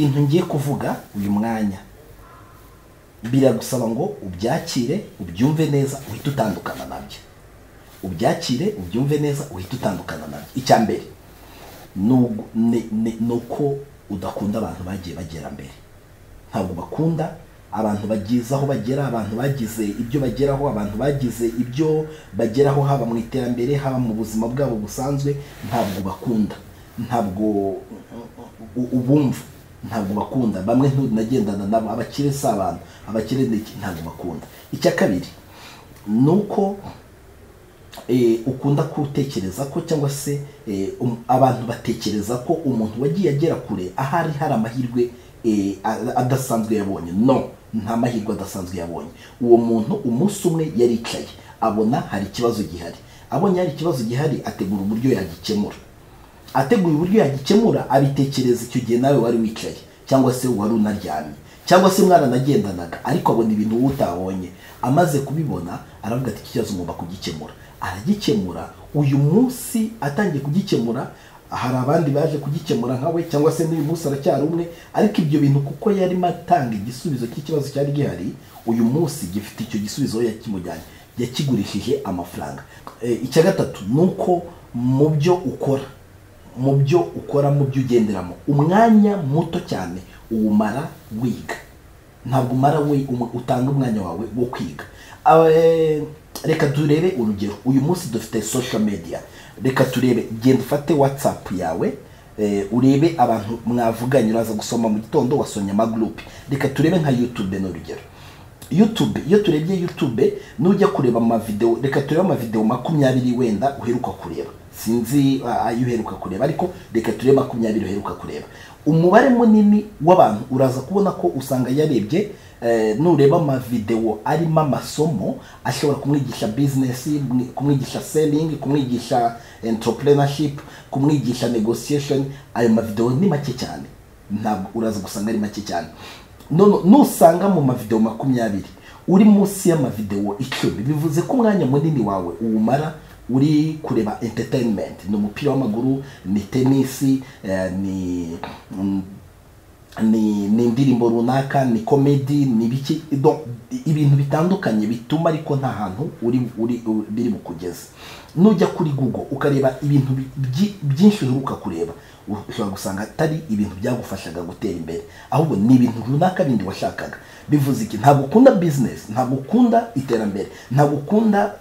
ibintu ngiye kuvuga uyu mwanya biragusaba ngo ubyakire ubyumve neza uhite utandukana nabyo. Ubyakire ubyumve neza uhite utandukana nabyo. Icya mbere nuko udakunda abantu bagiye bagera mbere. Ntabwo bakunda abantu bagize aho bagera, abantu bagize ibyo bageraho, abantu bagize ibyo bageraho haba mu iterambere haba mu buzima bwabo busanzwe. Ntabwo bakunda, ntabwo ubumva, ntabwo bakunda. Bamwe nagendana nabo abakire s'abantu, abakire ntabwo bakunda. Icya kabiri nuko ukunda kutekereza ko cyangwa se abantu batekereza ko umuntu wagiye agera kure ahari hari amahirwe adasanzwe yabonye. No, nta mahirwe adasanzwe yabonye. Uwo muntu umunsi umwe yaricaye abona hari ikibazo gihari. Abonye hari ikibazo gihari ategura uburyo yagikemura. Ateguye uburyo yagikemura abitekereza icyo gihe nawe wari wicaye cyangwa se wari unaryamye cyangwa se mwaranagendanaga, ariko abona ibintu utabonye. Amaze kubibona aravuga ati ikibazo ngomba kugikemura. Aragikemura. Uyu munsi atangiye kugikemura hari abandi baje kugikemura nkawe cyangwa se n'uyu munsi aracyari umwe, ariko ibyo bintu kuko yari matanga igisubizo cy'ikibazo cyari gihari, uyu munsi gifite icyo gisubizo yakimujyanye, yakigurishije amafaranga. Icya gatatu nuko mu byo ukora, mu byo ugenderamo umwanya muto cyane uwumara wiga. Ntabwo umara utanga umwanya wawe wo kwiga. Reka turebe urugero. Uyu munsi dufite social media. Reka turebe, genda ufate WhatsApp yawe urebe abantu mwavuganye, uraza gusoma mu gitondo wasonye amagroup. Reka turebe nka YouTube n'urugero. YouTube, iyo turebye YouTube nujya kureba ama video, reka turebe ama video 20 wenda uheruka kureba. Sinzi ayo uheruka kureba, ariko reka turebe 20 uheruka kureba. Umubare munini w'abantu uraza kubona ko usanga yarebye nureba ama video arimo amasomo ashobora kumwigisha business, kumwigisha selling, kumwigisha entrepreneurship, kumwigisha negotiation. Ayo ma video ni make cyane. Ntabwo uraza gusanga ari make cyane. Nusanga mu ma video 20 uri munsi y'ama video 10, bivuze ko umwanya munini wawe uwumara uri kureba entertainment. Ni umupira w'amaguru, ni tennis, ni indirimbo runaka, ni comedy, ni biki, ibintu bitandukanye bituma ariko nta hantu biri bukugeze. Nujya kuri Google ukareba ibintu byinshi uheruka kureba, ushobora gusanga atari ibintu byagufashaga gutera imbere, ahubwo ni ibintu runaka bindi washakaga. Bivuze iki? Ntabwo ukunda business, ntabwo ukunda iterambere, ntabwo ukunda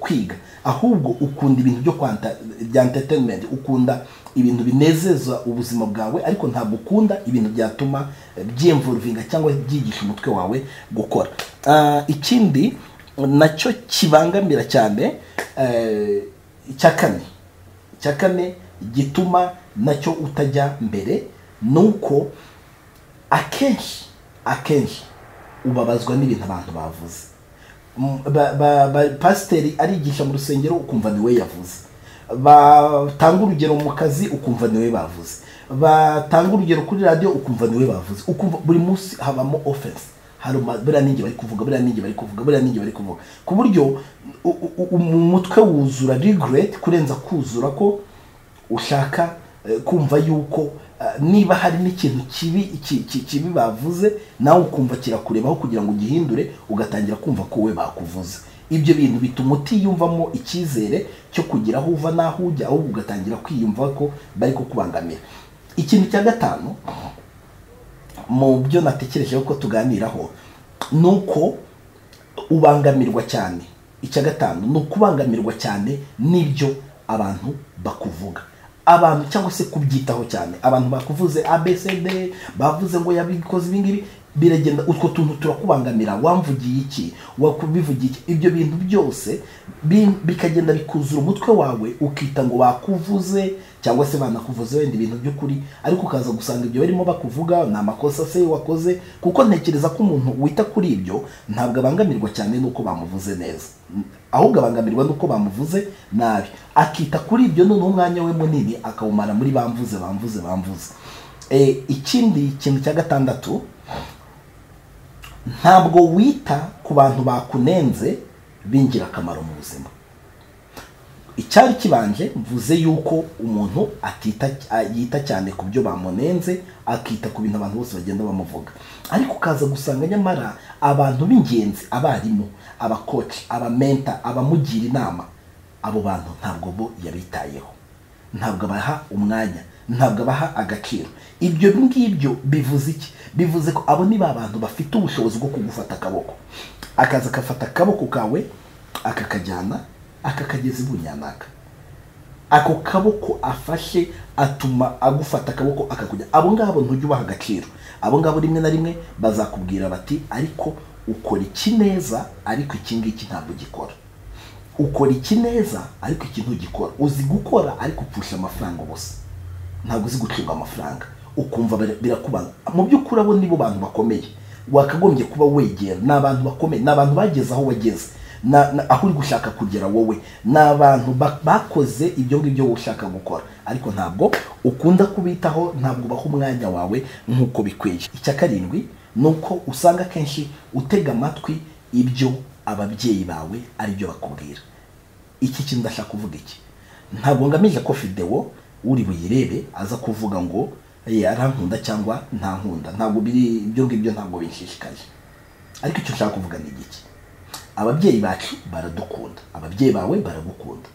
kwiga, ahubwo ukunda ibintu bya entertainment, ukunda ibintu binezeza ubuzima bwawe, ariko ntabwo ukunda ibintu byatuma byemvolvinga cyangwa byigisha umutwe wawe gukora. Ikindi nacyo kibangamira cyane, icya kane gituma nacyo utajya mbere, nuko akenshi ubabazwa n'ibintu abantu bavuze. Pasiteri arigisha mu rusengero ukumva niwe yavuze. Batanga urugero mu kazi ukumva niwe bavuze. Batanga urugero kuri radio ukumva niwe bavuze. Ukumva buri munsi habamo offense. Buriya ninjye bari kuvuga, buriya ninjye bari kuvuga, buriya ninjye bari kuvuga, ku buryo umutwe wuzura regret kurenza kuzura ko ushaka kumva yuko niba hari n'ikintu kibi bavuze nawe ukumva kirakurebaho kugira ngo ugihindure, ugatangira kumva ko we bakuvuze. Ibyo bintu bituma utiyumvamo icyizere cyo kugira aho uva naho ujya, ahubwo ugatangira kwiyumva ko bari kukubangamira. Ikintu cya gatanu mu byo natekereje ko tuganiraho nuko ubangamirwa cyane. Icya gatanu ni ukubangamirwa cyane n'ibyo abantu bakuvuga, abantu cyangwa se kubyitaho cyane. Abantu bakuvuze ABCD, bavuze ngo yabikoze ibingibi, biragenda utwo tuntu turakubangamira. Wamvugiye iki, wakubivugiye iki, ibyo bintu byose bikagenda bikuzura umutwe wawe, ukita ngo bakuvuze cyangwa se banakuvuze wenda ibintu by'ukuri, ariko ukaza gusanga ibyo barimo bakuvuga ni amakosa se wakoze. Kuko ntekereza ko umuntu wita kuri ibyo ntabwo abangamirwa cyane nuko bamuvuze neza, ahubwo abangamirwa nuko bamuvuze nabi, akita kuri ibyo none umwanya we munini akawumara muri bamvuze. Ikindi kintu cya gatandatu, ntabwo wita ku bantu bakunenze bingira akamaro mu buzima. icyari kibanje mvuze yuko umuntu yita cyane ku byo bamunenze, akita ku bintu abantu bose bagenda bamuvuga, ariko ukaza gusanga nyamara abantu b'ingenzi, abarimu, abakoci, abamenta, abamugira inama, abo bantu ntabwo bo yabitayeho, ntabwo abaha umwanya, ntabwo abaha agaciro. Ibyo ngibyo bivuze iki? Bivuze ko abo ni abantu bafite ubushobozi bwo kugufata akaboko, akaza akafata akaboko kawe akakajyana akakageza ibunyanaka. Ako kaboko afashe atuma agufata akaboko akakujya. Abo ngabo ntujye ubaha agaciro. Abo ngabo rimwe na rimwe bazakubwira bati ariko ukora iki neza, ariko iki ngiki ntabwo gikora. Ukora iki neza ariko iki ntugikora. Uzi gukora ariko upfusha amafaranga ubusa, ntabwo uzi gucunga amafaranga, ukumva birakubanga. Mu by'ukuri abo nibo bantu bakomeye wakagombye kuba wegera. N'abantu bakomeye, n'abantu bageze aho wageze, aho uri gushaka kugera wowe, n'abantu bakoze ibyo ngibyo ushaka gukora, ariko ntabwo ukunda kubitaho, ntabwo baha umwanya wawe nk'uko bikwiye. Icya karindwi nuko usanga kenshi utega amatwi ibyo ababyeyi bawe ari byo bakubwira. Iki kintu ndashaka kuvuga iki? Ntabwo ngamije ko video uri buyirebe aza kuvuga ngo arankunda cyangwa nta nkunda, ntabwo biri ibyo ngibyo, ntabwo binshishikaje. Ariko icyo nshaka kuvuga ni iki? Ababyeyi bacu baradukunda, ababyeyi bawe baragukunda,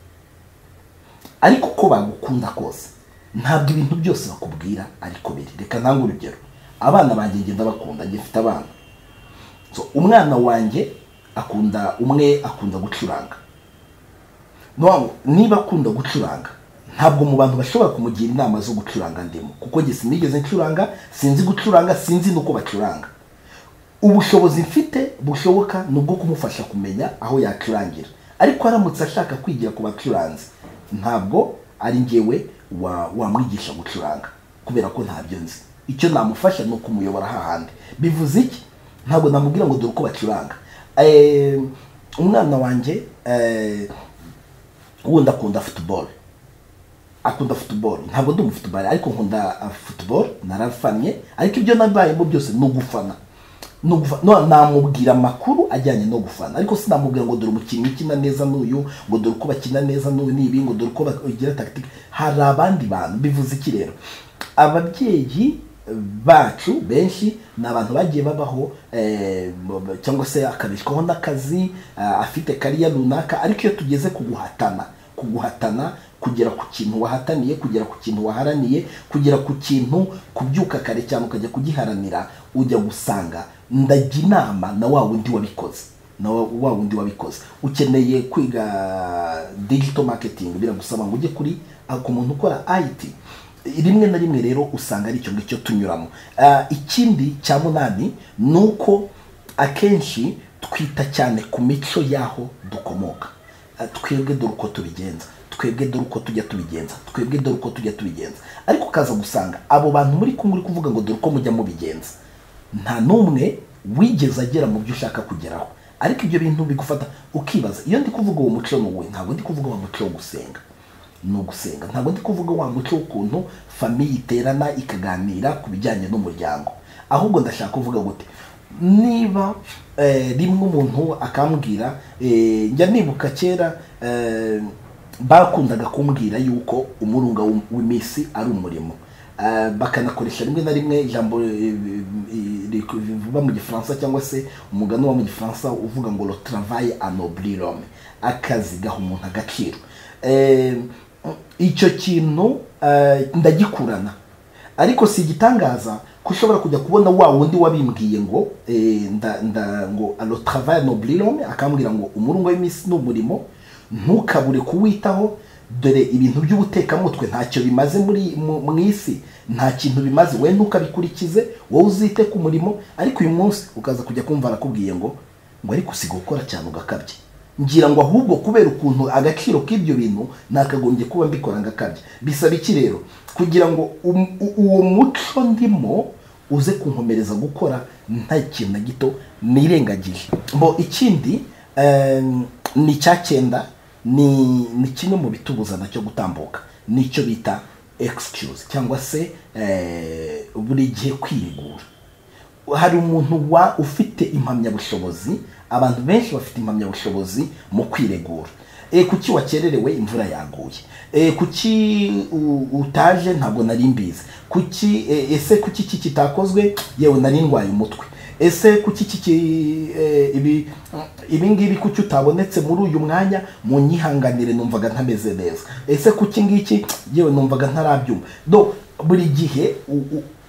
ariko ko bagukunda kose ntabwo ibintu byose bakubwira ariko biri. Reka ntange urugero, abana banjye ngenda bakunda, njye mfite abana. Umwana wanjye umwe akunda gucuranga. Niba akunda gucuranga, ntabwo mu bantu bashobora kumugira inama zo gucuranga ndimo, kuko njye sinigeze ncuranga, sinzi gucuranga, sinzi nuko bacuranga. Ubushobozi mfite bushoboka nubwo kumufasha kumenya aho yacurangira, ariko aramutse ashaka kwigira ku bacuranzi, ntabwo ari njyewe wamwigisha gucuranga, kubera ko ntabyo nzi. Icyo namufasha ni ukumuyobora hahandi. Bivuze iki? Ntabwo namubwira ngo dore uko bacuranga. Umwana wanjye wundi akunda football, akunda football. Ntabwo ndi umufutball, ariko nkunda football, narafanye, ariko ibyo nabayemo byose ni ugufana. Namubwira amakuru ajyanye no gufana, ariko sinamubwira ngo dore umukinnyi ukina neza n'uyu, ngo dore uko bakina neza n'uyu n'ibi, ngo dore uko bagira tactique. Hari abandi bantu. Bivuze iki rero? Ababyeyi bacu benshi ni abantu bagiye babaho cyangwa se akabishwaho n'akazi, afite kariya runaka, ariko iyo tugeze kuguhatana, kugera ku kintu wahataniye, kugera ku kintu waharaniye, kugera ku kintu, kubyuka kare cyane ukajya kugiharanira, ujya gusanga ndajya inama na wa wundi wabikoze. Ukeneye kwiga digital marketing, biragusaba ngo ujye ku muntu ukora IT. Rimwe na rimwe rero usanga ari cyo ngicyo tunyuramo. Ikindi cya munani nuko akenshi twita cyane ku mico yaho dukomoka. Twebwe dore uko tubigenza, twebwe dore uko tujya tubigenza, twebwe dore uko tujya tubigenza. Ariko kaza gusanga abo bantu muri kumwe kuvuga ngo dore uko mujya mubigenza, nta numwe wigeze agera mu byo ushaka kugeraho. Ariko ibyo bintu bigufata ukibaza, iyo ndi kuvuga uwo muco n'uwe, ntabwo ndi kuvuga wa muco wo gusenga, no gusenga. Ntabwo ndi kuvuga wa muco w'ukuntu famiye iterana ikaganira ku bijyanye n'umuryango, ahubwo ndashaka kuvuga gute, niba rimwe umuntu akambwira, njya nibuka kera bakundaga kumbwira yuko umurunga w'iminsi ari umurimo, bakanakoresha rimwe na rimwe ijambo rivuga mu gifaransa, cyangwa se umugani wa mu gifaransa uvuga ngo le travail anoblit l'homme, akazi gaha umuntu agaciro. Icyo kintu ndagikurana, ariko si igitangaza ko ushobora kujya kubona wa wundi wabimbwiye ngo ngo le travail anoblit l'homme, akambwira ngo umurungo w'iminsi ni umurimo, ntukabure kuwitaho, dore ibintu by'ubutekamutwe ntacyo bimaze mu isi, nta kintu bimaze, we ntukabikurikize, wowe uzite ku murimo. Ariko uyu munsi ukaza kujya kumva arakubwiye ngo ariko usiga gukora cyane ugakabye. Ngira ngo ahubwo kubera ukuntu agaciro k'ibyo bintu nakagombye kuba mbikora ngakabye. Bisaba iki rero? Kugira ngo uwo muco ndimo uze kunkomereza gukora nta kintu na gito nirengagije. Ikindi ni cyakenda, ni kimwe mu bitubuza nacyo gutambuka, nicyo bita excuse, cyangwa se buri gihe kwirigura. hari umuntu ufite impamyabushobozi, abantu benshi bafite impamyabushobozi mu kwiregura. Kuki wakererewe, imvura yaguye. Kuki utaje, ntabwo nari mbizi. Kuki ese kuki iki kitakozwe, yewe nari ndwaye umutwe. Ese kuki ibi ngibi kuki utabonetse muri uyu mwanya, mu nyihanganire numvaga ntameze neza. Ese kuki ngiki, yewe numvaga ntarabyumva. Buri gihe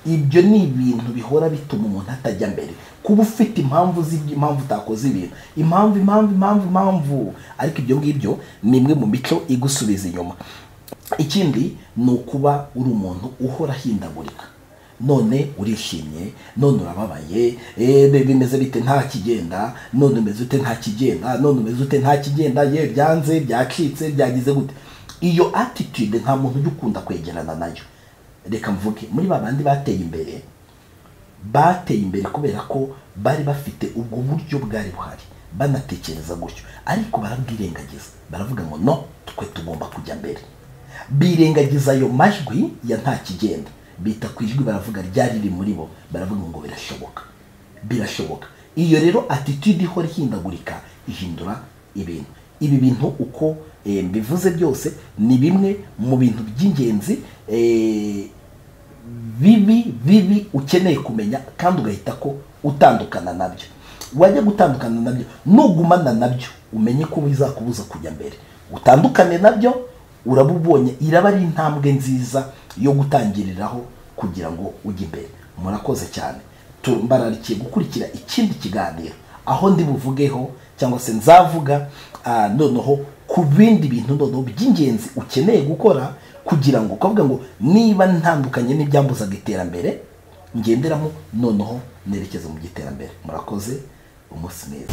ibyo ni ibintu bihora bituma umuntu atajya mbere. Kuba ufite impamvu z'impamvu utakoze ibintu, impamvu, ariko ibyo ngibyo ni imwe mu mico igusubiza inyuma. Ikindi ni ukuba uri umuntu uhora ahindagurika. None urishimye, none urababaye, bimeze bite nta kigenda, none umeze ute nta kigenda, none umeze ute nta kigenda, ye byanze, byacitse, byagize gute. Iyo attitude nta muntu ujya ukunda kwegerana nayo. Reka mvuge muri babandi bateye imbere kubera ko bari bafite ubwo buryo bwari buhari, banatekereza gutyo, ariko barabwirengagiza, baravuga ngo no, twe tugomba kujya mbere. Birengagiza ayo majwi ya nta kigenda, bita ku ijwi baravuga ryari riri muri bo, baravuga ngo birashoboka. Iyo rero attitude ihora ihindagurika ihindura ibintu. Ibi bintu uko mbivuze byose ni bimwe mu bintu by'ingenzi bibi ukeneye kumenya, kandi ugahita ko utandukana nabyo. Wajya gutandukana nabyo, nugumana nabyo umenye ko bizakubuza kujya mbere. Utandukane nabyo, urabubonye, iraba ari intambwe nziza yo gutangiriraho kugira ngo ujye imbere. Murakoze cyane. Mbararikiye gukurikira ikindi kiganiro aho ndi buvugeho cyangwa se nzavuga noneho ku bindi bintu noneho by'ingenzi ukeneye gukora kugira ngo ukavuga ngo niba ntandukanye n'ibyambuzaga iterambere ngenderamo, noneho nerekeza mu giterambere. Murakoze, umunsi mwiza.